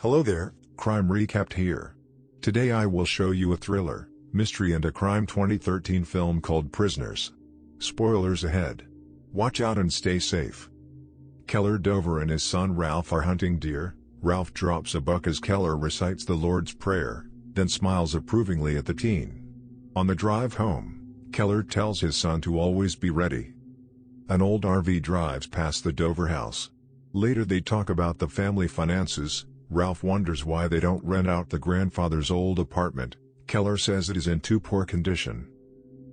Hello there, Crime Recapped here. Today I will show you a thriller, mystery and a crime 2013 film called Prisoners. Spoilers ahead. Watch out and stay safe. Keller Dover and his son Ralph are hunting deer. Ralph drops a buck as Keller recites the Lord's Prayer, then smiles approvingly at the teen. On the drive home, Keller tells his son to always be ready. An old RV drives past the Dover house. Later they talk about the family finances. Ralph wonders why they don't rent out the grandfather's old apartment. Keller says it is in too poor condition.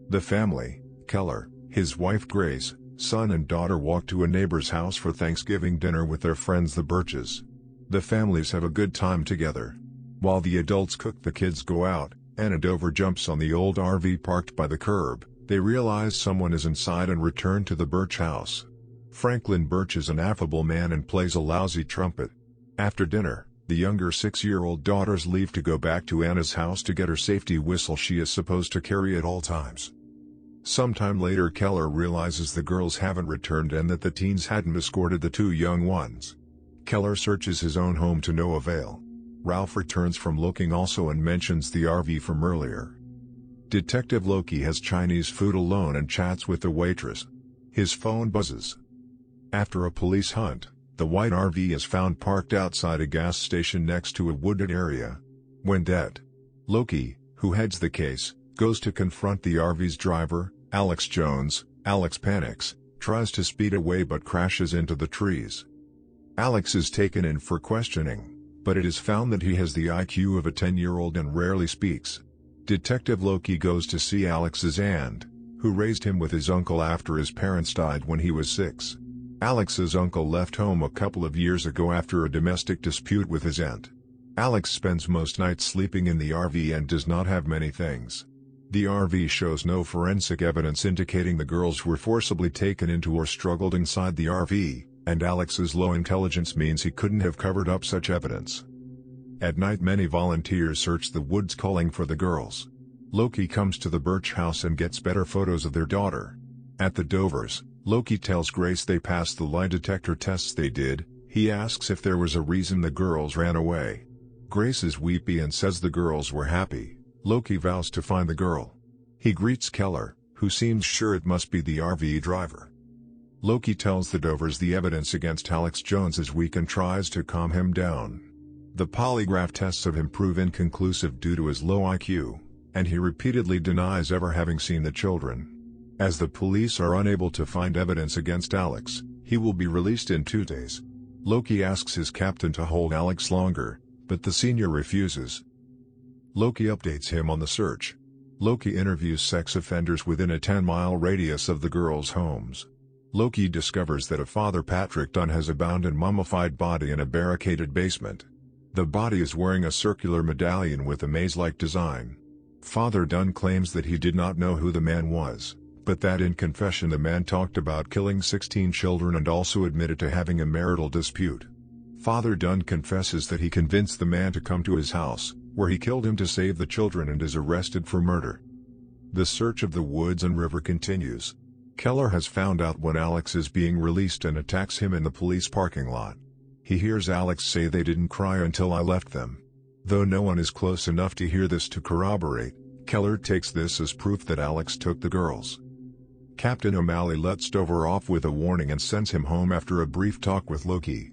The family, Keller, his wife Grace, son and daughter walk to a neighbor's house for Thanksgiving dinner with their friends the Birches. The families have a good time together. While the adults cook, the kids go out. Anna Dover jumps on the old RV parked by the curb. They realize someone is inside and return to the Birch house. Franklin Birch is an affable man and plays a lousy trumpet. After dinner, the younger 6-year-old daughters leave to go back to Anna's house to get her safety whistle she is supposed to carry at all times. Sometime later Keller realizes the girls haven't returned and that the teens hadn't escorted the two young ones. Keller searches his own home to no avail. Ralph returns from looking also and mentions the RV from earlier. Detective Loki has Chinese food alone and chats with the waitress. His phone buzzes. After a police hunt, the white RV is found parked outside a gas station next to a wooded area. When dead, Loki, who heads the case, goes to confront the RV's driver, Alex Jones. Alex panics, tries to speed away but crashes into the trees. Alex is taken in for questioning, but it is found that he has the IQ of a 10-year-old and rarely speaks. Detective Loki goes to see Alex's aunt, who raised him with his uncle after his parents died when he was 6. Alex's uncle left home a couple of years ago after a domestic dispute with his aunt. Alex spends most nights sleeping in the RV and does not have many things. The RV shows no forensic evidence indicating the girls were forcibly taken into or struggled inside the RV, and Alex's low intelligence means he couldn't have covered up such evidence. At night many volunteers search the woods calling for the girls. Loki comes to the Birch house and gets better photos of their daughter. At the Dovers, Loki tells Grace they passed the lie detector tests they did. He asks if there was a reason the girls ran away. Grace is weepy and says the girls were happy. Loki vows to find the girl. He greets Keller, who seems sure it must be the RV driver. Loki tells the Dovers the evidence against Alex Jones is weak and tries to calm him down. The polygraph tests of him prove inconclusive due to his low IQ, and he repeatedly denies ever having seen the children. As the police are unable to find evidence against Alex, he will be released in 2 days. Loki asks his captain to hold Alex longer, but the senior refuses. Loki updates him on the search. Loki interviews sex offenders within a 10-mile radius of the girls' homes. Loki discovers that a Father Patrick Dunn has a bound and mummified body in a barricaded basement. The body is wearing a circular medallion with a maze-like design. Father Dunn claims that he did not know who the man was, but that in confession the man talked about killing 16 children and also admitted to having a marital dispute. Father Dunn confesses that he convinced the man to come to his house, where he killed him to save the children and is arrested for murder. The search of the woods and river continues. Keller has found out when Alex is being released and attacks him in the police parking lot. He hears Alex say they didn't cry until I left them. Though no one is close enough to hear this to corroborate, Keller takes this as proof that Alex took the girls. Captain O'Malley lets Dover off with a warning and sends him home after a brief talk with Loki.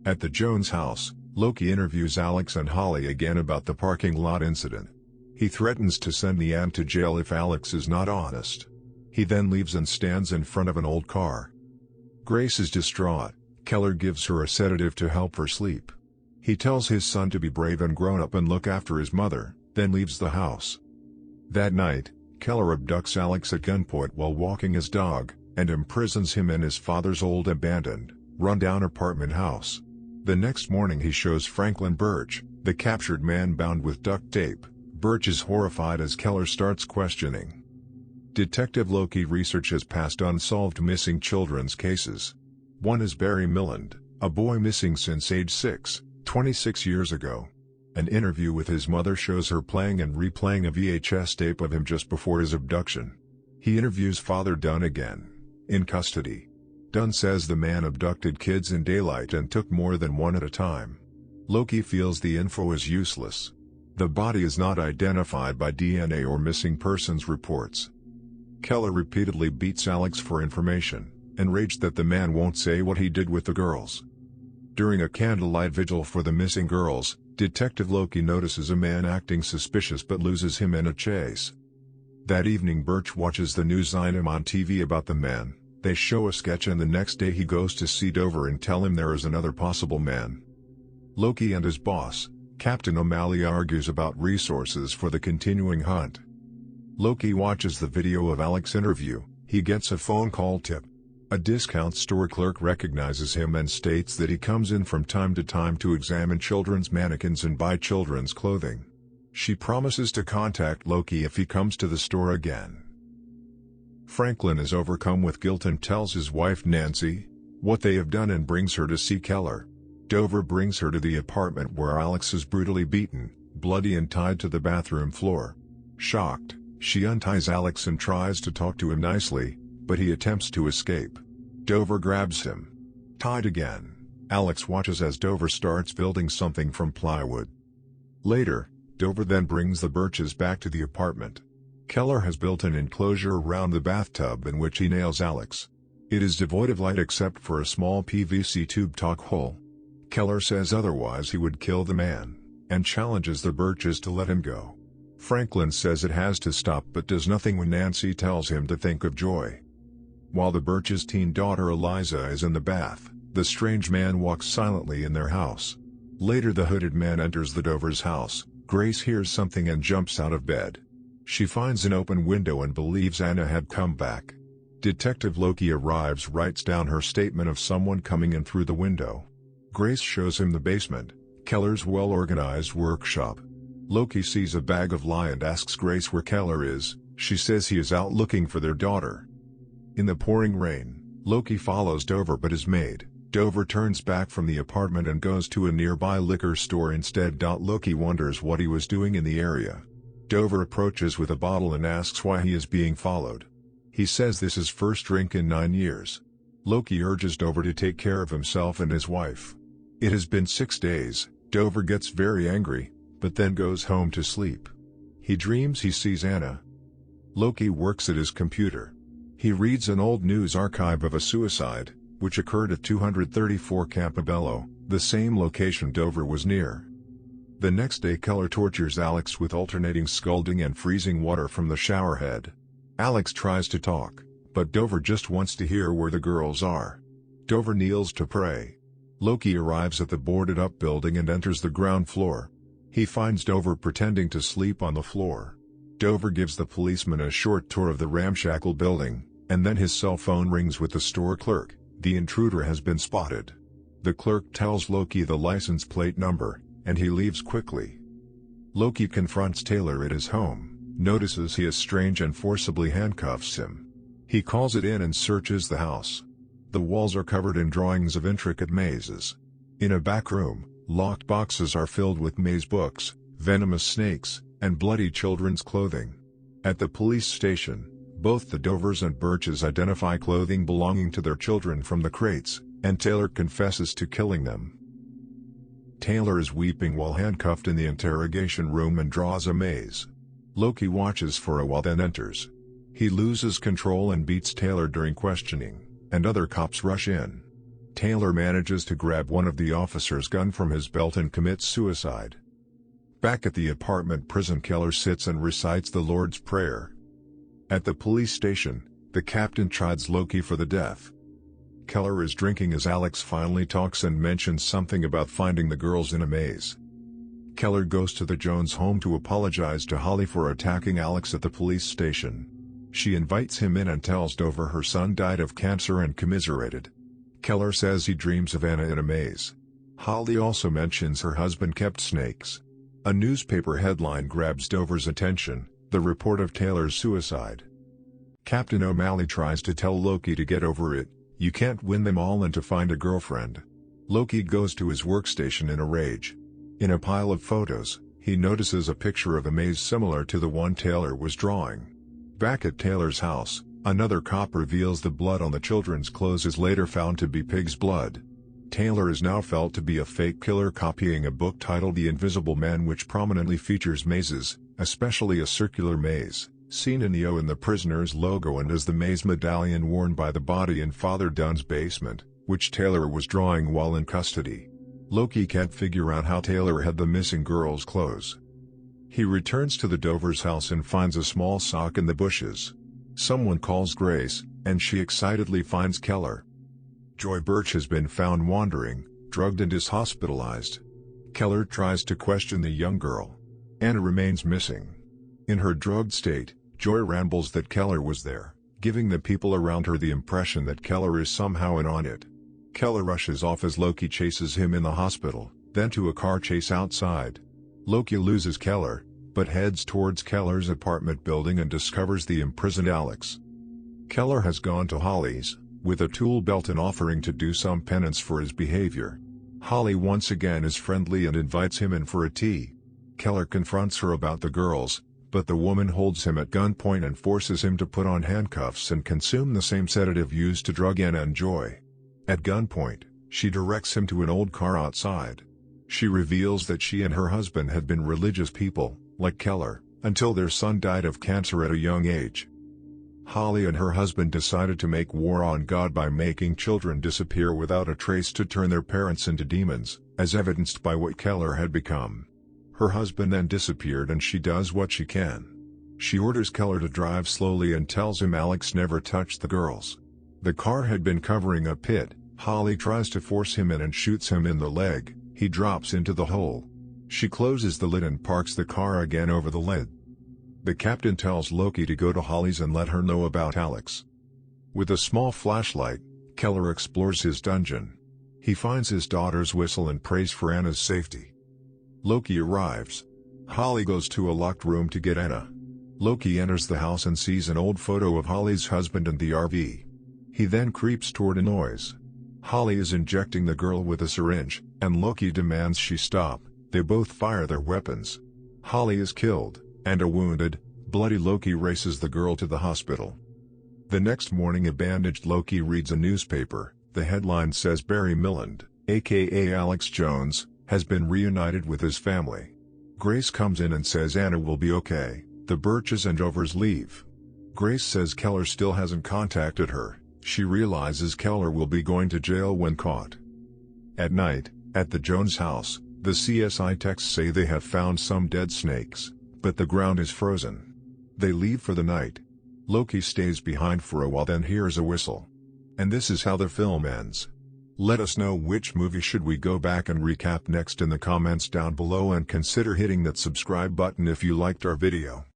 At the Jones house, Loki interviews Alex and Holly again about the parking lot incident. He threatens to send the aunt to jail if Alex is not honest. He then leaves and stands in front of an old car. Grace is distraught. Keller gives her a sedative to help her sleep. He tells his son to be brave and grown up and look after his mother, then leaves the house. That night, Keller abducts Alex at gunpoint while walking his dog, and imprisons him in his father's old abandoned, run-down apartment house. The next morning he shows Franklin Birch, the captured man bound with duct tape. Birch is horrified as Keller starts questioning. Detective Loki researches past unsolved missing children's cases. One is Barry Milland, a boy missing since age 6, 26 years ago. An interview with his mother shows her playing and replaying a VHS tape of him just before his abduction. He interviews Father Dunn again, in custody. Dunn says the man abducted kids in daylight and took more than one at a time. Loki feels the info is useless. The body is not identified by DNA or missing persons reports. Keller repeatedly beats Alex for information, enraged that the man won't say what he did with the girls. During a candlelight vigil for the missing girls, Detective Loki notices a man acting suspicious but loses him in a chase. That evening Birch watches the news item on TV about the man. They show a sketch and the next day he goes to see Dover and tell him there is another possible man. Loki and his boss, Captain O'Malley, argues about resources for the continuing hunt. Loki watches the video of Alex's interview. He gets a phone call tip. A discount store clerk recognizes him and states that he comes in from time to time to examine children's mannequins and buy children's clothing. She promises to contact Loki if he comes to the store again. Franklin is overcome with guilt and tells his wife Nancy what they have done and brings her to see Keller. Dover brings her to the apartment where Alex is brutally beaten, bloody and tied to the bathroom floor. Shocked, she unties Alex and tries to talk to him nicely, but he attempts to escape. Dover grabs him. Tied again, Alex watches as Dover starts building something from plywood. Later, Dover then brings the Birches back to the apartment. Keller has built an enclosure around the bathtub in which he nails Alex. It is devoid of light except for a small PVC tube talk hole. Keller says otherwise he would kill the man, and challenges the Birches to let him go. Franklin says it has to stop but does nothing when Nancy tells him to think of Joy. While the Birches' teen daughter Eliza is in the bath, the strange man walks silently in their house. Later the hooded man enters the Dovers' house. Grace hears something and jumps out of bed. She finds an open window and believes Anna had come back. Detective Loki arrives, writes down her statement of someone coming in through the window. Grace shows him the basement, Keller's well-organized workshop. Loki sees a bag of lye and asks Grace where Keller is. She says he is out looking for their daughter. In the pouring rain, Loki follows Dover but is made. Dover turns back from the apartment and goes to a nearby liquor store instead. Loki wonders what he was doing in the area. Dover approaches with a bottle and asks why he is being followed. He says this is first drink in 9 years. Loki urges Dover to take care of himself and his wife. It has been 6 days. Dover gets very angry, but then goes home to sleep. He dreams he sees Anna. Loki works at his computer. He reads an old news archive of a suicide, which occurred at 234 Campobello, the same location Dover was near. The next day Keller tortures Alex with alternating scalding and freezing water from the shower head. Alex tries to talk, but Dover just wants to hear where the girls are. Dover kneels to pray. Loki arrives at the boarded-up building and enters the ground floor. He finds Dover pretending to sleep on the floor. Dover gives the policeman a short tour of the ramshackle building, and then his cell phone rings with the store clerk. The intruder has been spotted. The clerk tells Loki the license plate number, and he leaves quickly. Loki confronts Taylor at his home, notices he is strange and forcibly handcuffs him. He calls it in and searches the house. The walls are covered in drawings of intricate mazes. In a back room, locked boxes are filled with maze books, venomous snakes, and bloody children's clothing. At the police station, both the Dovers and Birches identify clothing belonging to their children from the crates, and Taylor confesses to killing them. Taylor is weeping while handcuffed in the interrogation room and draws a maze. Loki watches for a while then enters. He loses control and beats Taylor during questioning, and other cops rush in. Taylor manages to grab one of the officer's gun from his belt and commits suicide. Back at the apartment prison, Keller sits and recites the Lord's Prayer. At the police station, the captain chides Loki for the death. Keller is drinking as Alex finally talks and mentions something about finding the girls in a maze. Keller goes to the Jones home to apologize to Holly for attacking Alex at the police station. She invites him in and tells Dover her son died of cancer and commiserated. Keller says he dreams of Anna in a maze. Holly also mentions her husband kept snakes. A newspaper headline grabs Dover's attention, the report of Taylor's suicide. Captain O'Malley tries to tell Loki to get over it, you can't win them all and to find a girlfriend. Loki goes to his workstation in a rage. In a pile of photos, he notices a picture of a maze similar to the one Taylor was drawing. Back at Taylor's house, another cop reveals the blood on the children's clothes is later found to be pig's blood. Taylor is now felt to be a fake killer copying a book titled The Invisible Man, which prominently features mazes, especially a circular maze, seen in the O in the prisoner's logo, and as the maze medallion worn by the body in Father Dunn's basement, which Taylor was drawing while in custody. Loki can't figure out how Taylor had the missing girl's clothes. He returns to the Dovers' house and finds a small sock in the bushes. Someone calls Grace, and she excitedly finds Keller. Joy Birch has been found wandering, drugged, and is hospitalized. Keller tries to question the young girl. Anna remains missing. In her drugged state, Joy rambles that Keller was there, giving the people around her the impression that Keller is somehow in on it. Keller rushes off as Loki chases him in the hospital, then to a car chase outside. Loki loses Keller, but heads towards Keller's apartment building and discovers the imprisoned Alex. Keller has gone to Holly's, with a tool belt and offering to do some penance for his behavior. Holly once again is friendly and invites him in for a tea. Keller confronts her about the girls, but the woman holds him at gunpoint and forces him to put on handcuffs and consume the same sedative used to drug Anna and Joy. At gunpoint, she directs him to an old car outside. She reveals that she and her husband had been religious people, like Keller, until their son died of cancer at a young age. Holly and her husband decided to make war on God by making children disappear without a trace to turn their parents into demons, as evidenced by what Keller had become. Her husband then disappeared and she does what she can. She orders Keller to drive slowly and tells him Alex never touched the girls. The car had been covering a pit. Holly tries to force him in and shoots him in the leg. He drops into the hole. She closes the lid and parks the car again over the lid. The captain tells Loki to go to Holly's and let her know about Alex. With a small flashlight, Keller explores his dungeon. He finds his daughter's whistle and prays for Anna's safety. Loki arrives. Holly goes to a locked room to get Anna. Loki enters the house and sees an old photo of Holly's husband and the RV. He then creeps toward a noise. Holly is injecting the girl with a syringe, and Loki demands she stop. They both fire their weapons. Holly is killed, and a wounded, bloody Loki races the girl to the hospital. The next morning, a bandaged Loki reads a newspaper. The headline says Barry Milland, aka Alex Jones, has been reunited with his family. Grace comes in and says Anna will be okay. The Birches and Dovers leave. Grace says Keller still hasn't contacted her. She realizes Keller will be going to jail when caught. At night, at the Jones house, the CSI techs say they have found some dead snakes, but the ground is frozen. They leave for the night. Loki stays behind for a while, then hears a whistle. And this is how the film ends. Let us know which movie should we go back and recap next in the comments down below, and consider hitting that subscribe button if you liked our video.